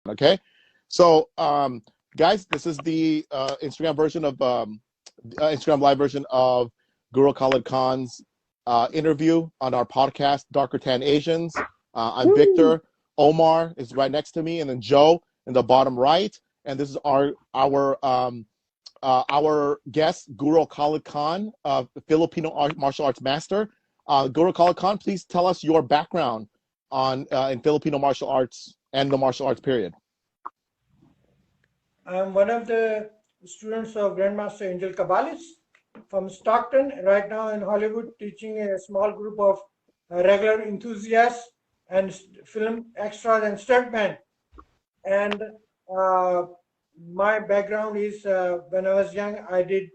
Okay, so guys, this is the Instagram version of Instagram live version of Guro Khalid Khan's interview on our podcast, Darker Tan Asians. I'm Victor. Omar is right next to me, and then Joe in the bottom right. And this is our guest, Guro Khalid Khan, Filipino martial arts master. Guro Khalid Khan, please tell us your background on in Filipino martial arts and the martial arts period. I'm one of the students of Grandmaster Angel Cabales from Stockton, right now in Hollywood, teaching a small group of regular enthusiasts and film extras and stuntmen. And my background is when I was young, I did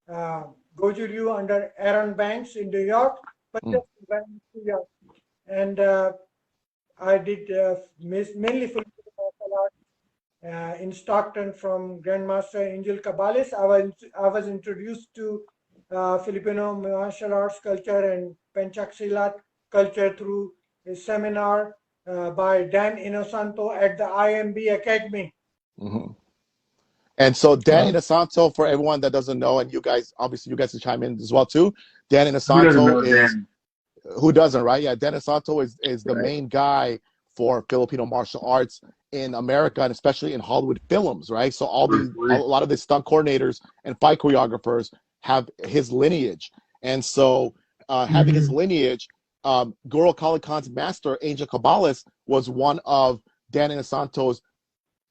Goju Ryu under Aaron Banks in New York, but just when New York. And I did mainly Filipino martial arts in Stockton from Grandmaster Angel Cabales. I was introduced to Filipino martial arts culture and Pencak Silat culture through a seminar by Dan Inosanto at the IMB Academy. Mm-hmm. And so Dan Inosanto, for everyone that doesn't know, and you guys, obviously you guys can chime in as well too. Dan Inosanto is, who doesn't, right? Yeah, Dan Inosanto is the main guy for Filipino martial arts in America, and especially in Hollywood films, right? So a lot of the stunt coordinators and fight choreographers have his lineage. And so having his lineage, Guro Khalid Khan's master, Angel Cabales, was one of Dan Inosanto's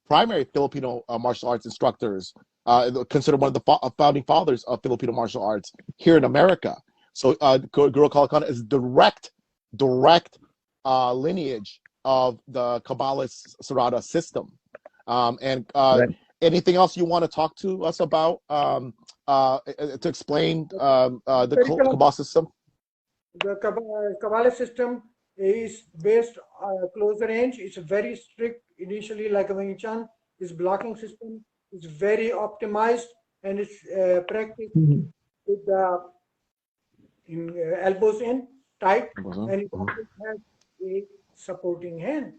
primary Filipino martial arts instructors, considered one of the founding fathers of Filipino martial arts here in America. So Guro Khalid Khan is direct lineage of the cabales-serrada system. Anything else you want to talk to us about to explain the cabales system? The cabales system is based on close range. It's very strict initially, like a Wing Chun. Its blocking system is very optimized, and it's practiced with the elbows in tight, and it also has a supporting hand.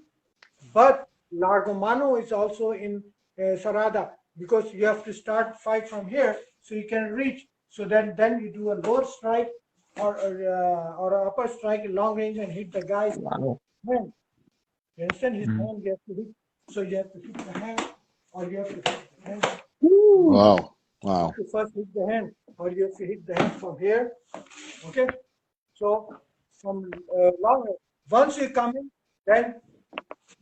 But largo mano is also in Serrada, because you have to start fight from here so you can reach. So then you do a lower strike or an upper strike in long range and hit the guy's hand. You understand? His hand you have to hit. So you have to hit the hand, or you have to hit the hand. Wow. You have to first hit the hand, or you have to hit the hand from here. Okay? So from long range. Once you come in, then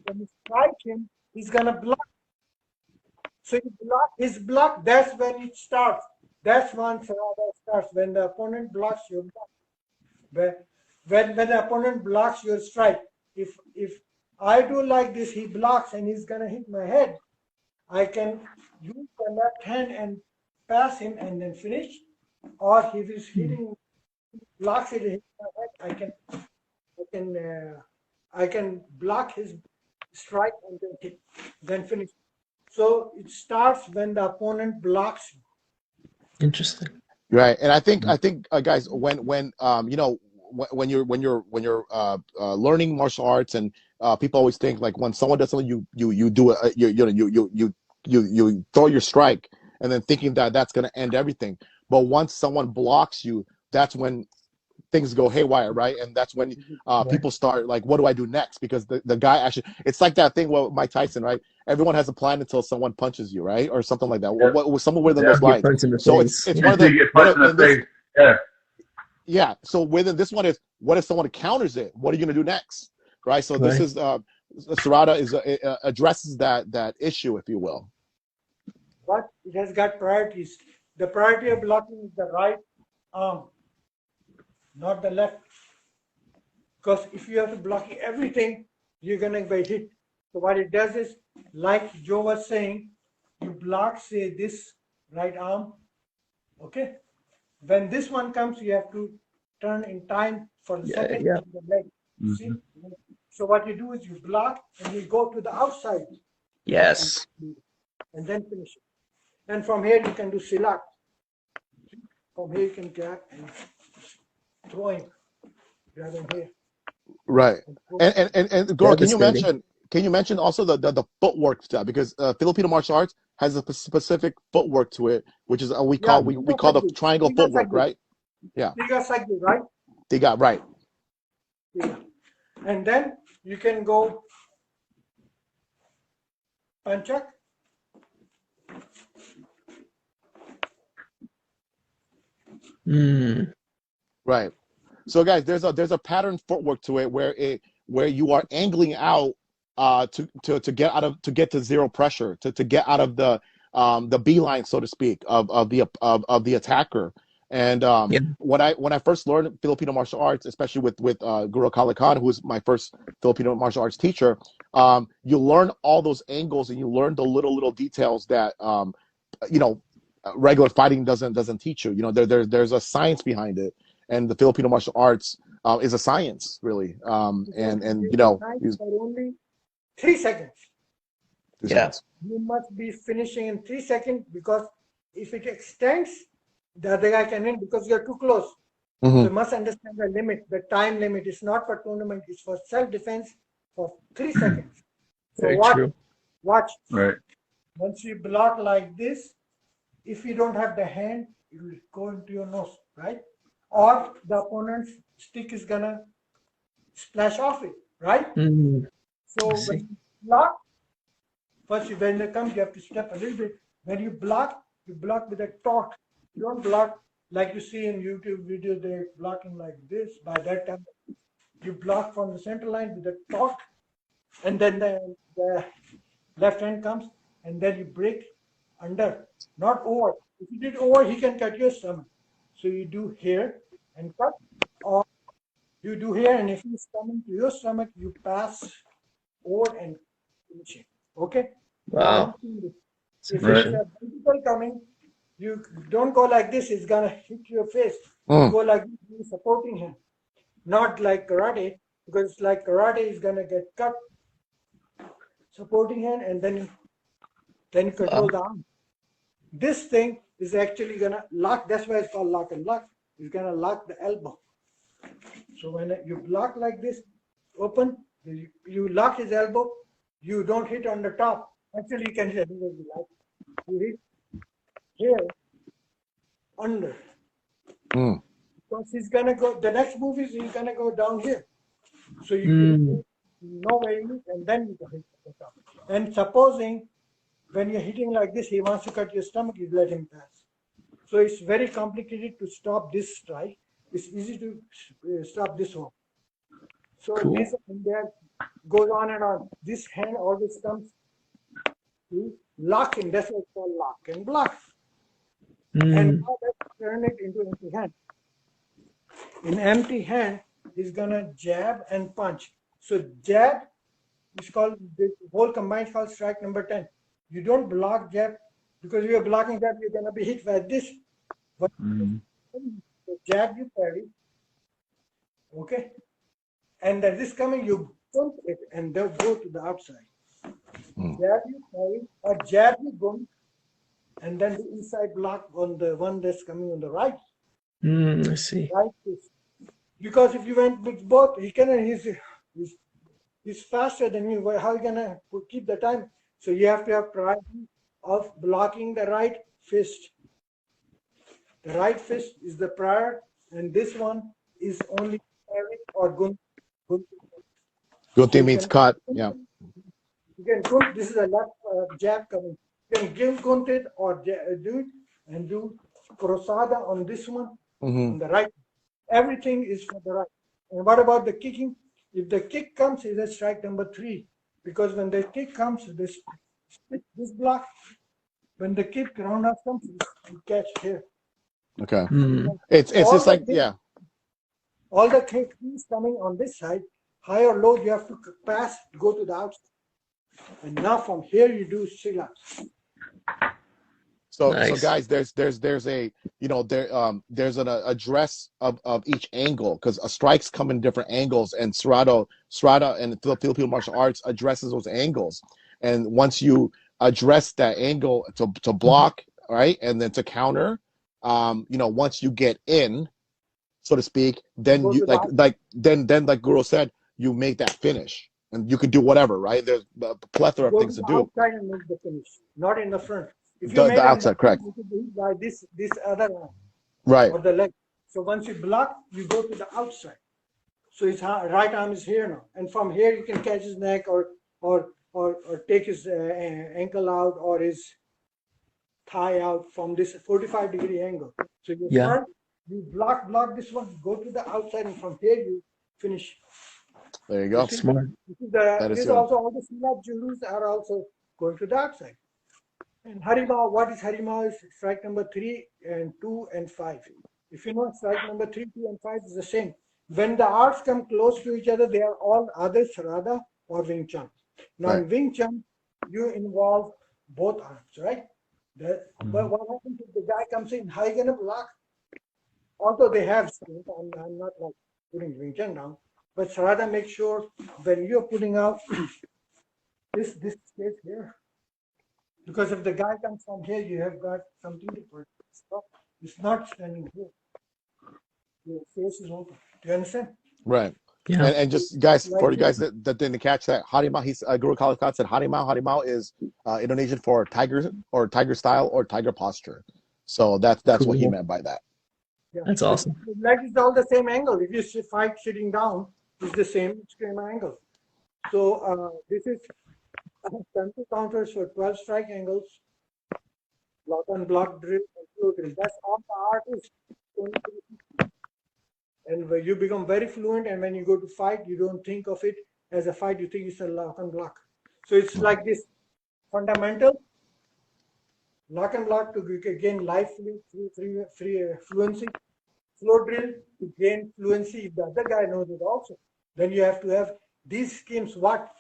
when you strike him, he's gonna block. So you block his block, that's when it starts. That's when Serrada starts. When the opponent blocks your block. When the opponent blocks your strike, if I do like this, he blocks and he's gonna hit my head, I can use the left hand and pass him and then finish. Or if he's hitting, blocks it, hits my head, I can block his strike and then hit, then finish. So it starts when the opponent blocks you. Interesting. Right, and I think guys, when you know, when you're learning martial arts, and people always think like when someone does something, you do it, you throw your strike, and then thinking that that's going to end everything. But once someone blocks you, that's when things go haywire, right? And that's when people start like, what do I do next? Because the guy actually, it's like that thing with Mike Tyson, right? Everyone has a plan until someone punches you, right? Or something like that. What somewhere within those lines. So it's one of the yeah. So within this one is, what if someone counters it? What are you going to do next, right? So this is Serrada addresses that issue, if you will. But it has got priorities. The priority of blocking is the right arm, not the left. Because if you have to block everything, you're going to get hit. So what it does is, like Joe was saying, you block, say, this right arm, okay? When this one comes, you have to turn in time for the second the leg. See? So what you do is you block and you go to the outside. Yes. And then finish it. And from here you can do silat. From here you can grab and throw him. Grab him here. Right. And Guro, can you mention can you mention also the footwork stuff, because Filipino martial arts has a specific footwork to it, which is we Yeah, call we call the triangle footwork, right? Yeah, Tiga Sagdi, right? they got right. Yeah. And then you can go Panchak. Right. So guys, there's a pattern footwork to it where you are angling out to get out of to get to zero pressure, to get out of the beeline, so to speak, of the attacker. And Yeah. when I first learned Filipino martial arts, especially with Guro Khalid, who was my first Filipino martial arts teacher, you learn all those angles and you learn the little details that you know regular fighting doesn't teach you. You know, there's a science behind it, and the Filipino martial arts is a science, really. And you know, For only 3 seconds. Yeah. You must be finishing in 3 seconds, because if it extends, the other guy can win because you're too close. So you must understand the limit, the time limit. It's not for tournament, it's for self-defense for 3 seconds. So Very watch, true. watch. Right. Once you block like this, if you don't have the hand, it will go into your nose, right? Or the opponent's stick is gonna splash off it, right? So I see. when you block, first when they come, you have to step a little bit. When you block with a torque. You don't block like you see in YouTube videos, they're blocking like this. By that time, you block from the center line with a torque, and then the left hand comes, and then you break under, not over. If you did over, he can cut your stomach. So you do here and cut, or you do here, and if he's coming to your stomach, you pass over and finish it. Okay? Wow. If Right. it's a vertical coming, you don't go like this, it's gonna hit your face. You go like this, you're supporting him. Not like karate, because like karate is gonna get cut, supporting him, and then you control the arm. This thing is actually gonna lock, that's why it's called lock and block. It's gonna lock the elbow. So when you block like this, open, you lock his elbow, you don't hit on the top. Actually, you can hit anywhere you like. You hit here, under. Because he's gonna go, the next move is he's gonna go down here. So you know where you hit, and then you can hit the top. And supposing when you're hitting like this, he wants to cut your stomach, you let him pass. So it's very complicated to stop this strike. It's easy to stop this one. So this and that goes on and on. This hand always comes to locking. That's what it's called, lock and block. And now let's turn it into empty hand. In empty hand, he's gonna jab and punch. So jab is called, the whole combined is called strike number 10. You don't block jab, because if you're blocking jab, you're gonna be hit by this. But the jab you parry, okay? And then this coming, you bump it and then go to the outside. Jab you parry, or jab you bump, and then the inside block on the one that's coming on the right. I see. Right fist. Because if you went with both, he's faster than you. How are you gonna keep the time? So you have to have priority of blocking the right fist. The right fist is the prior, and this one is only parry or gun. Gunti means cut. Yeah. You can gun. This is a left jab coming. You can give gunted or do it and do crosada on this one on the right. Everything is for the right. And what about the kicking? If the kick comes, it's a strike number 3, because when the kick comes, this block. When the kick roundhouse comes, you catch here. Okay. It's just like all the kicks coming on this side, high or low, you have to pass, go to the outside. And now from here you do sit-ups. So Nice. so guys, there's a there's an address of each angle, because strikes come in different angles, and serrada and the Filipino martial arts addresses those angles. And once you address that angle to block, right, and then to counter, once you get in, so to speak, then you like Guro said, you make that finish. and you can do whatever, right? There's a plethora of Go to things to the do. outside and make the finish, not in the front. If you The made in the outside, correct? front, you could do it by this other arm Right, or the leg. So once you block, you go to the outside. So his right arm is here now, and from here you can catch his neck or take his ankle out or his thigh out from this 45-degree angle. So you Yeah. front, you block this one, go to the outside, and from here you finish. there you go. see? Smart. That is This good. also all the snap jewels are also going to the outside. And Harima, what is Harima? Is strike number 3 and 2 and 5. If you know strike number 3, 2, and 5 is the same. When the arms come close to each other, they are all either Serrada or Wing Chun. Now in Wing Chun, you involve both arms, right? But what happens if the guy comes in, how are you going to block? Although they have strength, I'm not like putting Wing Chun down, but Serrada makes sure when you're putting out, this stays here. Because if the guy comes from here, you have got something to put. It's not standing here. Your face is open. Do you understand? Right. Yeah. And just guys, for you guys that didn't catch that, harimau, Guro Khalid said harimau is Indonesian for tiger or tiger style or tiger posture. So that's what he Cool. meant by that. Yeah. That's awesome. The leg is all the same angle. If you fight sitting down, it's the same eskrima angle. So this is 10 counters for 12 strike angles, block on block drill, and flow drill. That's all the art is. And when you become very fluent, and when you go to fight, you don't think of it as a fight, you think it's a lock and block. So it's like this fundamental lock and block to gain life fluency, flow drill to gain fluency. If the other guy knows it also, then you have to have these schemes. What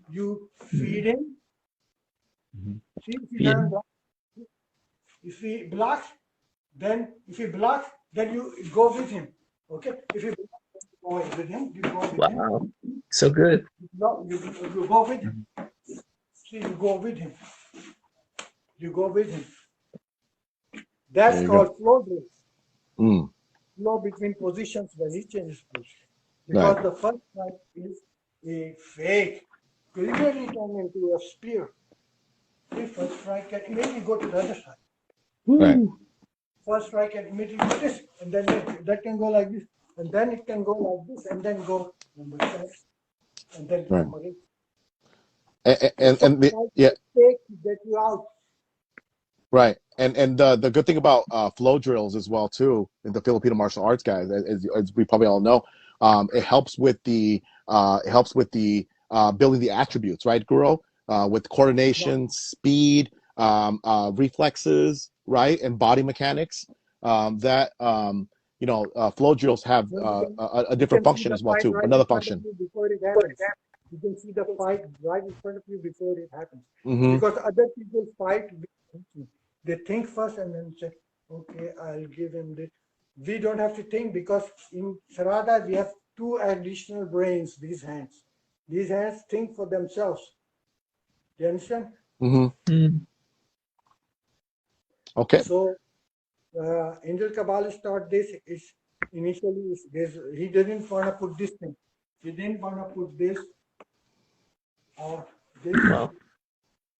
you feed in, see if he doesn't block. If he blocks, then you go with him. Okay, if you go with him, you go with him. Wow. So good. No, you go with him. See, you go with him. You go with him. That's called flow drill. Flow between positions when he changes position. Because the first strike is a fake. You immediately turn into a spear. The first strike can immediately go to the other side. Right. First strike can immediately do this, and then that can go like this, and then it can go like this, and then go number 6, and then number 8. And yeah, Take to get you out. right. And the good thing about flow drills as well too, in the Filipino martial arts, guys, as we probably all know, it helps with the building the attributes, right, Guro? With coordination, speed, reflexes, right, and body mechanics. Flow drills have a different function as well too. Right Another function. Before it happens. You can see the fight right in front of you before it happens. Mm-hmm. Because other people fight, they think first and then say, okay, I'll give him this. We don't have to think because in Serrada we have 2 additional brains, these hands. These hands think for themselves. Do you understand? Mm-hmm. Okay. So, Angel Cabalist taught this. Initially, he didn't want to put this thing. He didn't want to put this or this. Wow.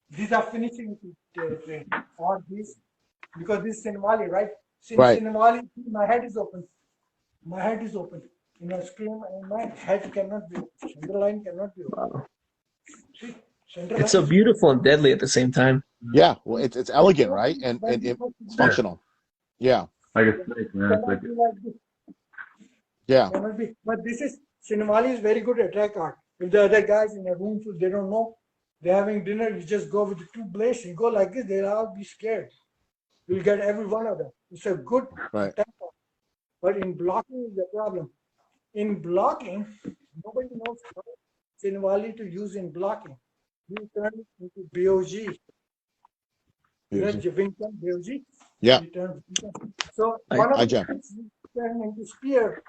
These are finishing train or this because this is Sinwali, right? Since Right. Sinwali, my head is open. My head is open. In a scream, and my head cannot be open. Center line cannot be open. Wow. See, center It's so line. beautiful and deadly at the same time. Yeah. Well, it's elegant, right? And it's functional. Yeah. Like a snake, man. It's like Like this. Yeah. Cannot be. But this is Sinwali is very good at attack art. If the other guys in a room, they don't know, they're having dinner, you just go with the 2 blades, you go like this, they'll all be scared. You'll get every one of them. It's a good attack art. But in blocking is the problem. In blocking, nobody knows how Sinwali to use in blocking. You turn it into BOG. You know Wing-Chun BOG? Yeah. So one of the things you turn into spear.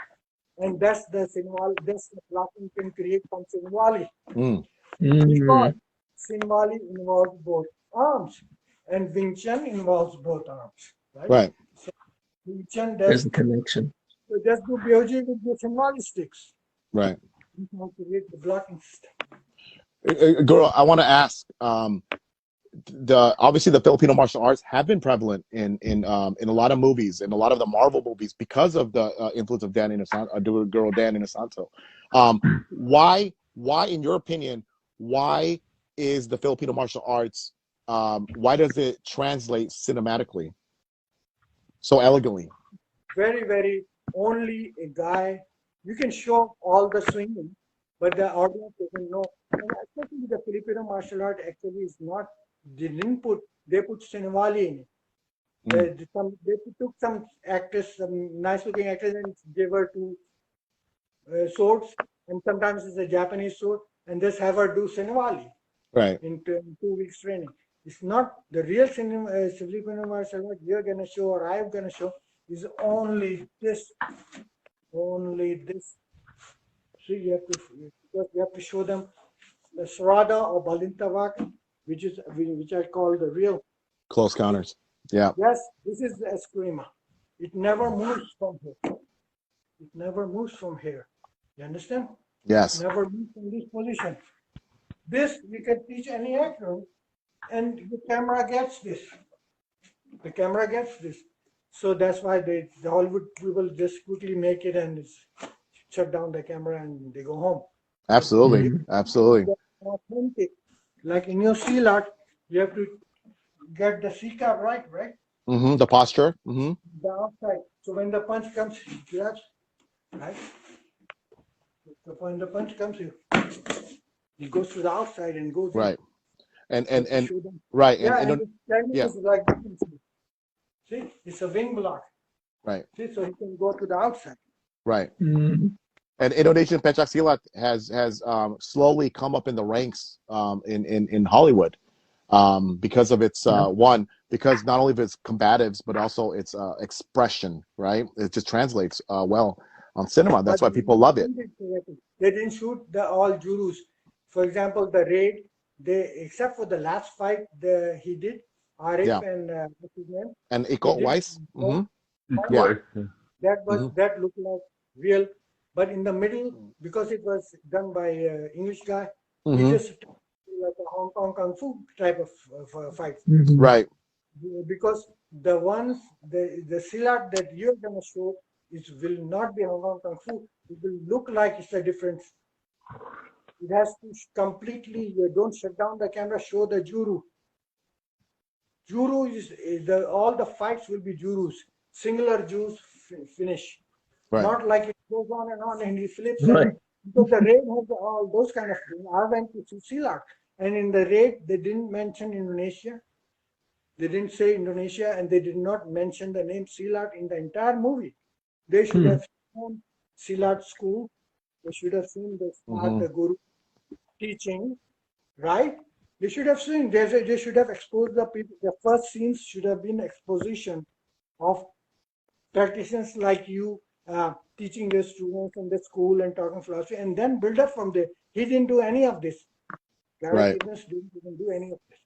And that's the Sinwali, that's the blocking can create from Sinwali. Because Sinwali involves both arms and Wing Chun involves both arms. Right. So Wing Chun There's the connection. So just do BOG with the Sinwali sticks. Right. You can create the blocking system. Girl, I want to ask. Obviously the Filipino martial arts have been prevalent in a lot of movies, in a lot of the Marvel movies, because of the influence of Dan Inosanto, girl Dan Inosanto. Why, in your opinion, why is the Filipino martial arts? Why does it translate cinematically so elegantly? Very, very only a guy. You can show all the swinging, but the audience doesn't know. And especially the Filipino martial art actually is not. They didn't put. They put Sinwali in it. They took some actors, some nice-looking actors, and gave her two swords, and sometimes it's a Japanese sword, and just have her do Sinwali Right. in 2 weeks training. It's not the real Filipino martial art you're gonna show or I'm gonna show is only this. So you have to because you have to show them the Serrada or Balintawak, which I call the real. Close counters. Yeah. Yes, this is the Escrima. It never moves from here. It never moves from here. You understand? Yes. Never moves from this position. This we can teach any actor, and the camera gets this. The camera gets this. So that's why the Hollywood people just quickly make it and shut down the camera and they go home. Absolutely. Absolutely. Authentic. Like in your seal art, you have to get the C card right? The posture. The outside. So when the punch comes, yes, right? So when the punch comes, he goes to the outside and goes right. In. And right. Yeah, and the technique is like this. See, it's a wing block. Right. See, so he can go to the outside. Right. And Indonesian pencak silat has slowly come up in the ranks in Hollywood because of its because not only of its combatives but also its expression. Right. It just translates well on cinema. That's why people love it. They didn't shoot all jurus. For example, the raid. Except for the last fight he did, Arif and what's his name? And Iko Weiss. That looked like real, but in the middle, because it was done by English guy, he just like a Hong Kong Kung Fu type of fight. Right. Because the ones the silat that you're gonna show will not be Hong Kong Kung Fu. It will look like it's a different. It has to completely. Don't shut down the camera. Show the juru. Juru is all the fights will be jurus. Singular jurus finish. Right. Not like it goes on and he flips. Right. Because the raid has all those kind of things. I went to Silat, and in the raid they didn't mention Indonesia. They didn't say Indonesia, and they did not mention the name Silat in the entire movie. They should have shown Silat school. They should have seen the Guru teaching, right? They should have seen. They should have exposed the people. The first scenes should have been exposition of practitioners like you teaching the students in the school and talking philosophy, and then build up from there. He didn't do any of this. Right. Didn't even do any of this.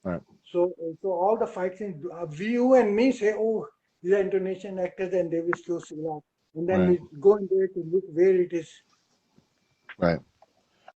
Right. So all the fights, you and me say, oh, these are Indonesian actors, and they will show Silat. And then we go in there to look where it is. Right.